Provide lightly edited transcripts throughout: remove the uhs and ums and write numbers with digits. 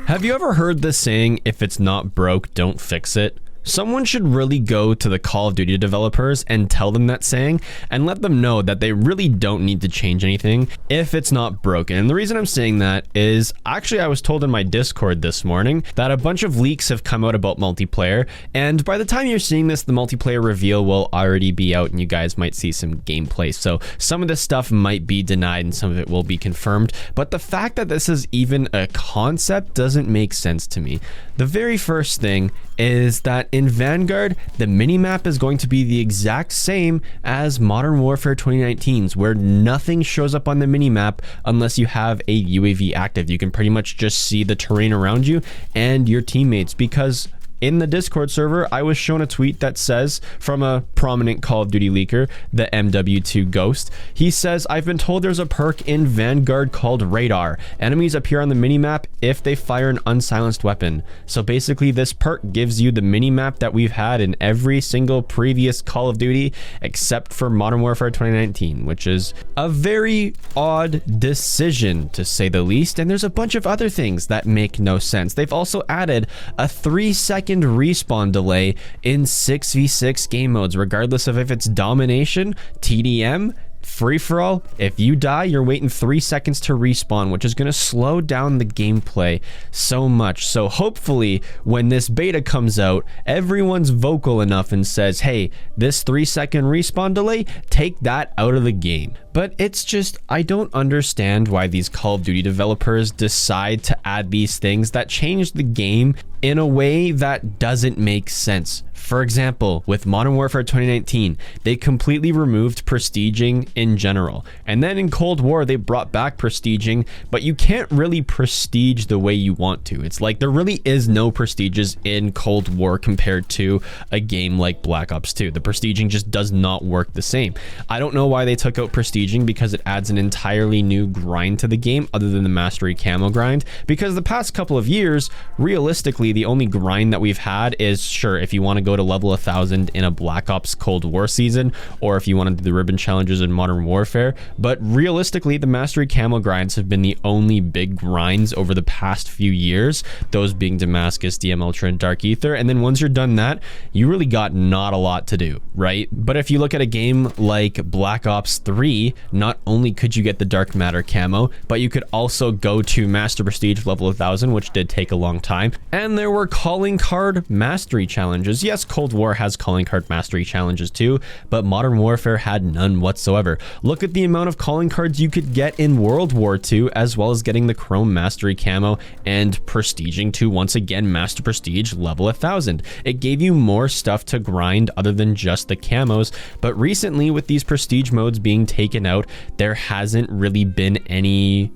Have you ever heard the saying, if it's not broke, don't fix it? Someone should really go to the Call of Duty developers and tell them that saying and let them know that they really don't need to change anything if it's not broken. And the reason I'm saying that is actually I was told in my Discord this morning that a bunch of leaks have come out about multiplayer, and by the time you're seeing this, the multiplayer reveal will already be out and you guys might see some gameplay. So some of this stuff might be denied and some of it will be confirmed, but the fact that this is even a concept doesn't make sense to me. The very first thing is that in Vanguard, the minimap is going to be the exact same as Modern Warfare 2019's, where nothing shows up on the minimap unless you have a UAV active. You can pretty much just see the terrain around you and your teammates, because in the Discord server, I was shown a tweet that says, from a prominent Call of Duty leaker, the MW2 Ghost. He says, I've been told there's a perk in Vanguard called Radar. Enemies appear on the minimap if they fire an unsilenced weapon. So basically, this perk gives you the minimap that we've had in every single previous Call of Duty, except for Modern Warfare 2019, which is a very odd decision, to say the least. And there's a bunch of other things that make no sense. They've also added a 3-second respawn delay in 6v6 game modes, regardless of if it's domination, TDM, free-for-all. If you die, you're waiting 3 seconds to respawn, which is going to slow down the gameplay so much. So hopefully when this beta comes out, everyone's vocal enough and says, hey, this 3-second respawn delay, take that out of the game. But it's just, I don't understand why these Call of Duty developers decide to add these things that change the game in a way that doesn't make sense. For example, with Modern Warfare 2019, they completely removed prestiging in general. And then in Cold War, they brought back prestiging, but you can't really prestige the way you want to. It's like there really is no prestiges in Cold War compared to a game like Black Ops 2. The prestiging just does not work the same. I don't know why they took out prestiging, because it adds an entirely new grind to the game other than the mastery camo grind. Because the past couple of years, realistically, the only grind that we've had is, sure, if you want to go to level 1000 in a Black Ops Cold War season, or if you want to do the ribbon challenges in Modern Warfare. But realistically, the mastery camo grinds have been the only big grinds over the past few years, those being Damascus, DM Ultra, and Dark Ether. And then once you're done that, you really got not a lot to do, right? But if you look at a game like Black Ops 3, not only could you get the Dark Matter camo, but you could also go to Master Prestige level 1000, which did take a long time. And there were calling card mastery challenges. Yes, Cold War has calling card mastery challenges too, but Modern Warfare had none whatsoever. Look at the amount of calling cards you could get in World War II, as well as getting the Chrome mastery camo and prestiging to, once again, Master Prestige level 1000. It gave you more stuff to grind other than just the camos, but recently with these prestige modes being taken out, there hasn't really been any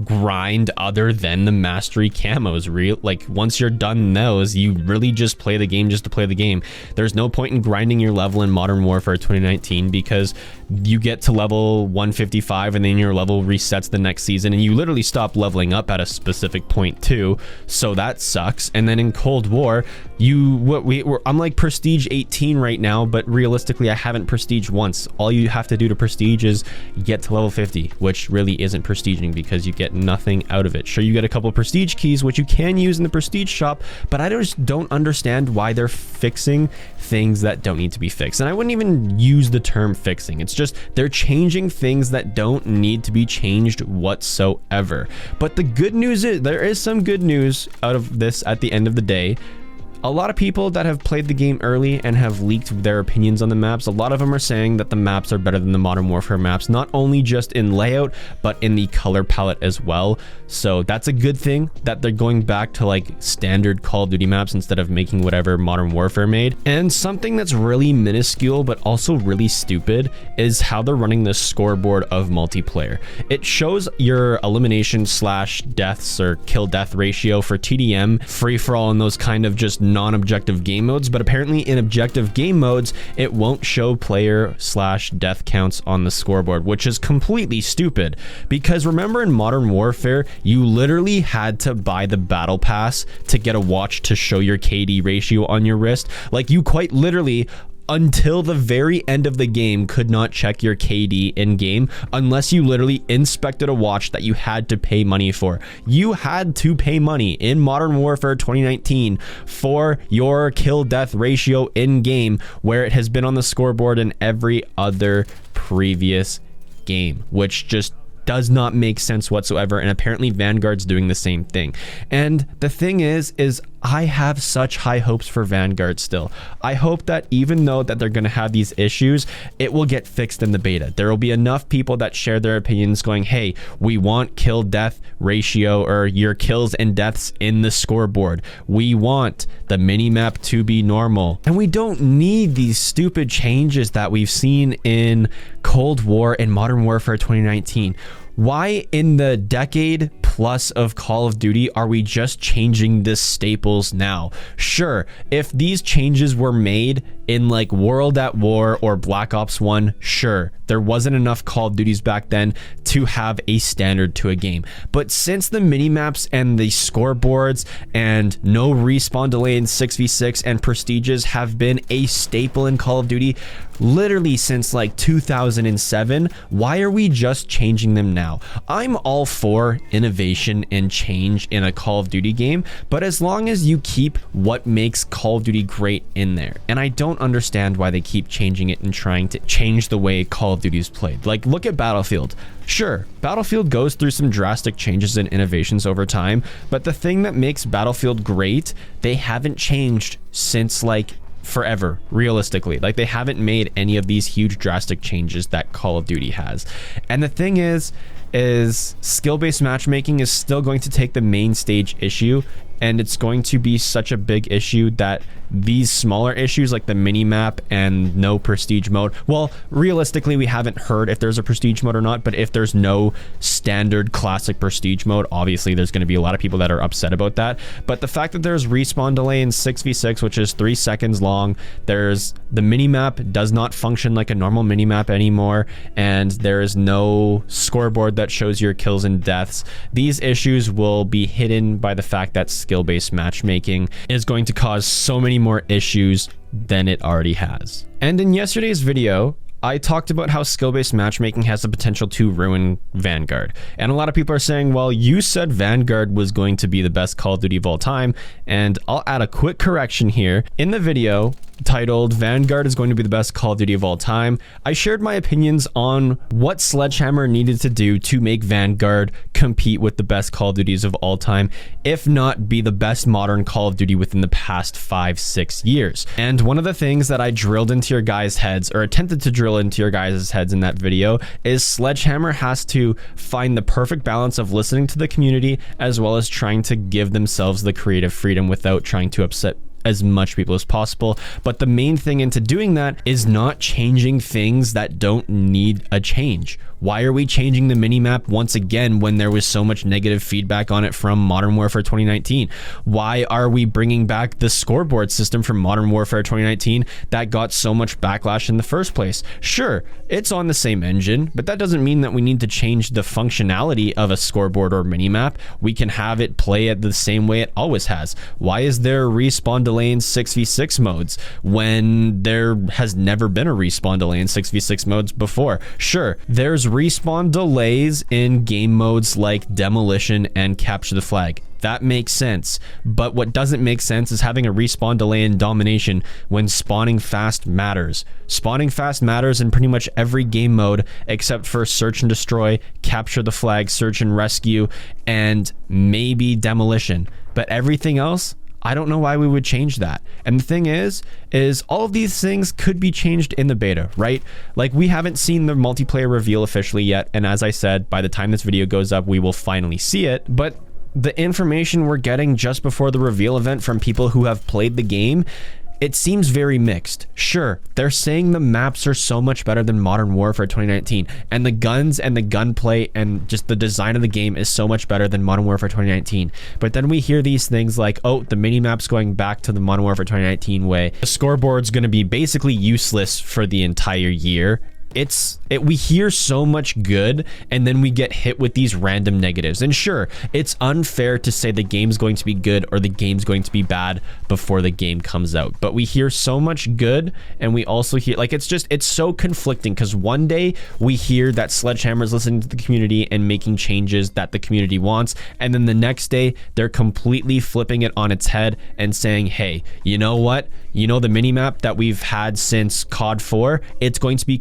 grind other than the mastery camos. Like once you're done those, you really just play the game just to play the game. There's no point in grinding your level in Modern Warfare 2019, because you get to level 155 and then your level resets the next season, and you literally stop leveling up at a specific point too, so that sucks. And then in Cold War, I'm like prestige 18 right now, but realistically I haven't prestiged once. All you have to do to prestige is get to level 50, which really isn't prestiging because you get nothing out of it. Sure, you get a couple prestige keys, which you can use in the prestige shop, but I just don't understand why they're fixing things that don't need to be fixed. And I wouldn't even use the term fixing. It's just they're changing things that don't need to be changed whatsoever. But the good news is, there is some good news out of this at the end of the day. A lot of people that have played the game early and have leaked their opinions on the maps, a lot of them are saying that the maps are better than the Modern Warfare maps, not only just in layout, but in the color palette as well. So that's a good thing that they're going back to like standard Call of Duty maps instead of making whatever Modern Warfare made. And something that's really minuscule, but also really stupid, is how they're running the scoreboard of multiplayer. It shows your elimination / deaths or kill death ratio for TDM, free-for-all, and those kind of just non-objective game modes, but apparently in objective game modes it won't show player / death counts on the scoreboard, which is completely stupid. Because remember, in Modern Warfare you literally had to buy the battle pass to get a watch to show your KD ratio on your wrist. Like, you quite literally until the very end of the game could not check your KD in game unless you literally inspected a watch that you had to pay money for. You had to pay money in Modern Warfare 2019 for your kill death ratio in game, where it has been on the scoreboard in every other previous game, which just does not make sense whatsoever. And apparently Vanguard's doing the same thing. And the thing is I have such high hopes for Vanguard still. I hope that even though that they're going to have these issues, it will get fixed in the beta. There will be enough people that share their opinions going, hey, we want kill death ratio or your kills and deaths in the scoreboard. We want the minimap to be normal. And we don't need these stupid changes that we've seen in Cold War and Modern Warfare 2019. Why in the decade plus of Call of Duty are we just changing this staples now? Sure, if these changes were made in like World at War or Black Ops 1, sure, there wasn't enough Call of Duties back then to have a standard to a game. But since the minimaps and the scoreboards and no respawn delay in 6v6 and prestiges have been a staple in Call of Duty literally since like 2007, why are we just changing them now? I'm all for innovation and change in a Call of Duty game, but as long as you keep what makes Call of Duty great in there. And I don't understand why they keep changing it and trying to change the way Call of Duty is played. Like, look at Battlefield. Sure, Battlefield goes through some drastic changes and innovations over time, but the thing that makes Battlefield great, they haven't changed since like forever, realistically. Like, they haven't made any of these huge drastic changes that Call of Duty has. And the thing is skill-based matchmaking is still going to take the main stage issue, and it's going to be such a big issue that these smaller issues like the mini-map and no prestige mode, well, realistically, we haven't heard if there's a prestige mode or not, but if there's no standard classic prestige mode, obviously there's going to be a lot of people that are upset about that. But the fact that there's respawn delay in 6v6, which is 3 seconds long, there's the mini-map does not function like a normal mini-map anymore, and there is no scoreboard that shows your kills and deaths. These issues will be hidden by the fact that skill-based matchmaking is going to cause so many more issues than it already has. And in yesterday's video, I talked about how skill-based matchmaking has the potential to ruin Vanguard. And a lot of people are saying, well, you said Vanguard was going to be the best Call of Duty of all time. And I'll add a quick correction here. In the video titled Vanguard is going to be the best Call of Duty of all time, I shared my opinions on what Sledgehammer needed to do to make Vanguard compete with the best Call of Duties of all time, if not be the best modern Call of Duty within the past 5-6 years. And one of the things that I drilled into your guys' heads, or attempted to drill into your guys' heads in that video, is Sledgehammer has to find the perfect balance of listening to the community as well as trying to give themselves the creative freedom without trying to upset as much people as possible. But the main thing into doing that is not changing things that don't need a change. Why are we changing the minimap once again when there was so much negative feedback on it from Modern Warfare 2019? Why are we bringing back the scoreboard system from Modern Warfare 2019 that got so much backlash in the first place? Sure, it's on the same engine, but that doesn't mean that we need to change the functionality of a scoreboard or minimap. We can have it play it the same way it always has. Why is there a respawn delay in 6v6 modes when there has never been a respawn delay in 6v6 modes before? Sure, there's respawn delays in game modes like Demolition and Capture the Flag. That makes sense. But what doesn't make sense is having a respawn delay in Domination when spawning fast matters. Spawning fast matters in pretty much every game mode except for Search and Destroy, Capture the Flag, Search and Rescue, and maybe Demolition. But everything else, I don't know why we would change that. And the thing is all of these things could be changed in the beta, right? Like, we haven't seen the multiplayer reveal officially yet. And as I said, by the time this video goes up, we will finally see it. But the information we're getting just before the reveal event from people who have played the game, it seems very mixed. Sure, they're saying the maps are so much better than Modern Warfare 2019, and the guns and the gunplay and just the design of the game is so much better than Modern Warfare 2019. But then we hear these things like, oh, the minimap's going back to the Modern Warfare 2019 way. The scoreboard's going to be basically useless for the entire year. we hear so much good, and then we get hit with these random negatives. And sure, it's unfair to say the game's going to be good or the game's going to be bad before the game comes out, but we hear so much good, and we also hear, like, it's so conflicting, because one day we hear that Sledgehammer is listening to the community and making changes that the community wants, and then the next day they're completely flipping it on its head and saying, hey, you know what, you know, the minimap that we've had since COD 4, it's going to be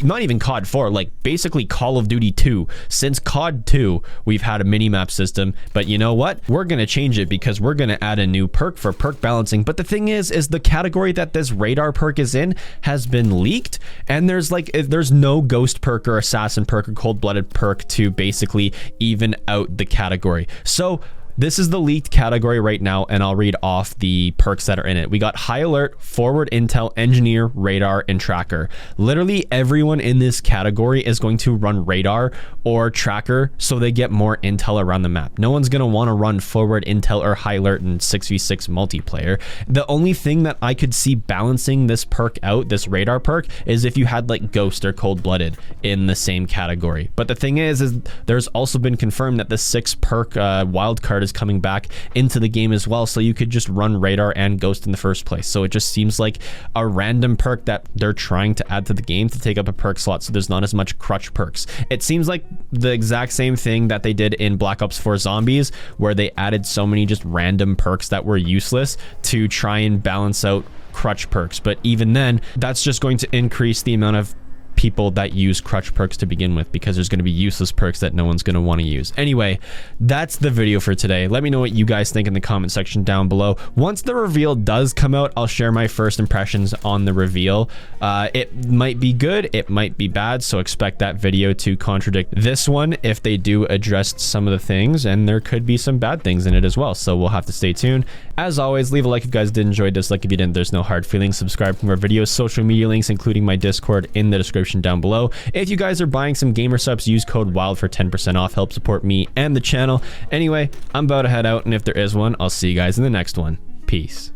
not even COD 4, like basically Call of Duty 2. Since COD 2, we've had a minimap system, but you know what? We're going to change it because we're going to add a new perk for perk balancing. But the thing is the category that this radar perk is in has been leaked, and there's no ghost perk or assassin perk or cold-blooded perk to basically even out the category. So this is the leaked category right now, and I'll read off the perks that are in it. We got High Alert, Forward Intel, Engineer, Radar, and Tracker. Literally everyone in this category is going to run Radar or Tracker so they get more intel around the map. No one's going to want to run Forward Intel or High Alert in 6v6 multiplayer. The only thing that I could see balancing this perk out, this Radar perk, is if you had like Ghost or Cold-Blooded in the same category. But the thing is there's also been confirmed that the 6 perk wildcard is coming back into the game as well, so you could just run Radar and Ghost in the first place. So it just seems like a random perk that they're trying to add to the game to take up a perk slot, so there's not as much crutch perks. It seems like the exact same thing that they did in Black Ops 4 Zombies, where they added so many just random perks that were useless to try and balance out crutch perks. But even then, that's just going to increase the amount of people that use crutch perks to begin with, because there's going to be useless perks that no one's going to want to use. Anyway, that's the video for today. Let me know what you guys think in the comment section down below. Once the reveal does come out, I'll share my first impressions on the reveal. It might be good, it might be bad, so expect that video to contradict this one if they do address some of the things, and there could be some bad things in it as well, so we'll have to stay tuned. As always, leave a like if you guys did enjoy, dislike if you didn't. There's no hard feelings. Subscribe for more videos, social media links, including my Discord, in the description down below. If you guys are buying some gamer subs, use code WILD for 10% off. Help support me and the channel. Anyway, I'm about to head out, and if there is one, I'll see you guys in the next one. Peace.